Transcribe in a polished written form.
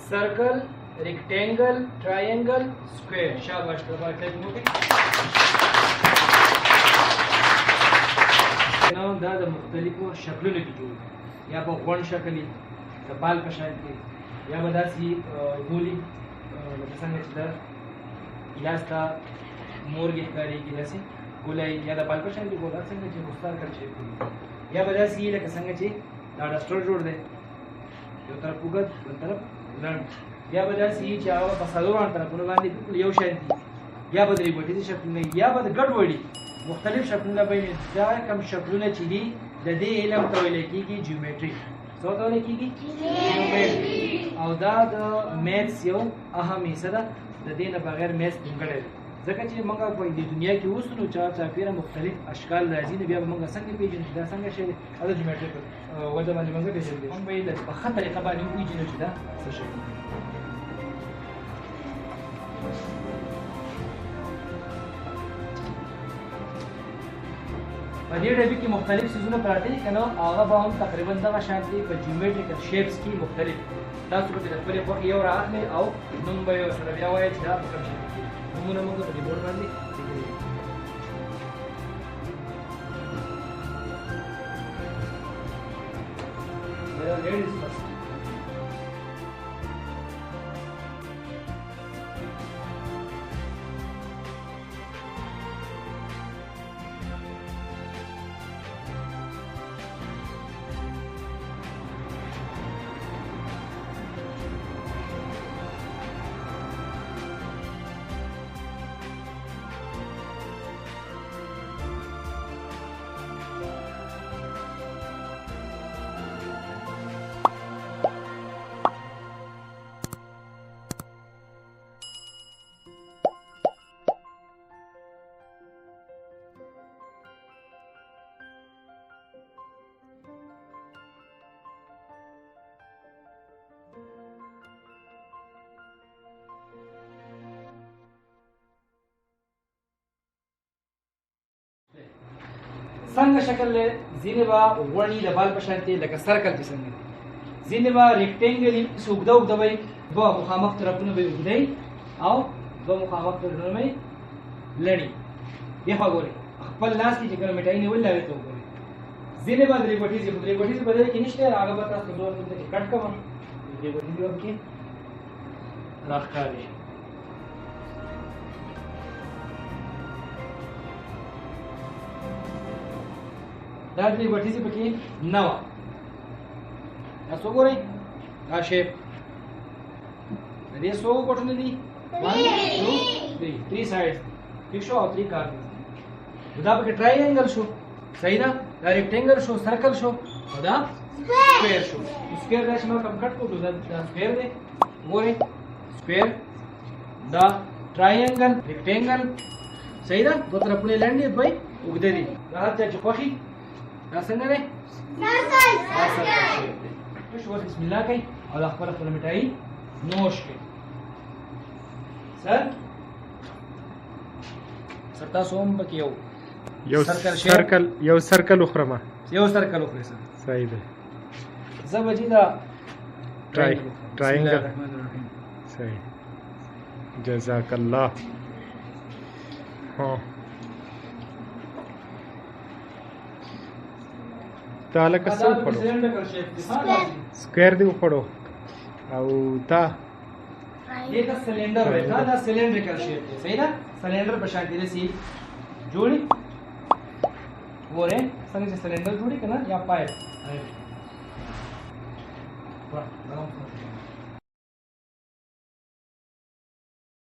Circle, rectangle, triangle, square. शाबाश. دا د مختلفو شکلونو کې جوړ یا په غونډ شکل د بال په شان کې یا به داسې ګولي لکه څنګه چې د ګیلاس ته مورګې ښکارېږي داسې ګولی یا د بال په شان کې ګولا څنګه چې مختار کړ شي یا به داسې لکه څنګه چې دا ډسټر جوړ دی یو طرف اوږد بل طرف لنډ یا به داسې چې هغه په څلورو طرفونو باندې بالکل یو شان دي یا به درې ګوټیزي شکلونه یا به د ګډوډي مختلف شکلونه بیني. دا کوم شکلونه چې دي د دې علم ته ویل کېږي جیومټري. څه ته ویل کېږي؟ جیومټري. او دا د میتھس یو اهم حصه ده. د دې نه بغیر میتھس نیمګړی دی ځکه چې موږ په دې دنیا کې اوس نو چاپیره مختلف اشکال راځي نو بیا به موږ څنګه پیژنو دا څنګه شی دی دا جیومټري په وجه باندې موږ پیژنو. موږ به یې په ښه طریقه باندې وپېژنو چې دا څه شی دی. په دې ډبې کې مختلف څیزونه پراته دي که نه هغه به هم تقریبا دغه شان دي په جیومټریکل شیپس کې مختلف. تاسو به د خپلې خوښې یو رااخلئ او نوم به یې ورسره بیا وایئ چې دا په کوم شکل کې نومونه موږ په دې بورډ باندې لیکلي دي. لیډیز فرست. څنګه شکل له ځینې به غوړني د بال په شان دي لکه سرکل چې څنګه دي. ځینې به ریکټینګل وي چې اوږده اوږده به وي دوه مخامخ طرفونه به یې اوږده وي او دوه مخامخ طرفونه به یې لنډ وي. دې خوا ګورئ خپل لاس کې چې کومه مټۍ نیولې هغې ته وګورئ. ځینې به درې ګوټیزې خو درې ګوټیزې په دې کې نشته هغه به تاسو زور دلته کې کټ کوم درې ګوټیزې به پکې راښکاري شي. دا درې ګوټیزې پکې نه وه. تاسو وګورئ دا شیپ د دې څو ګوټونه دي 1 2 3 3 سایډز ٹھیک شو او 3 کارنرز. دا پکې ټرایانګل شو صحیح ده. دا ریکټینګل شو سرکل شو او دا سکویر شو. سکویر دا چې ما کم کټ کوو دا سکویر دی وګورئ سکویر دا ټرایانګل ریکټینګل صحیح ده. دوه طرفونه یې لنډ دي دوی اوږده دي. دا هر چا چې خوښي دا څنګه دی شو. بسم الله کوي او دا خپله خپله مټایي نوش کوي. سر تاسو هم پکې یو سرکل وخورم. یو سرکل وخورئ سر صحیح دی. زه به جي دا ټرایانګل صحیح جزاک الله. تا لکه څه وخوړو سکویر دی وخوړو او تا دې ته سلنډر وایي. دا سلنډریکل شیپ دی صحیح ده. سلنډر په شان کې داسې جوړي ګورئ څنګه چې سلنډر جوړي که نه یا پایپ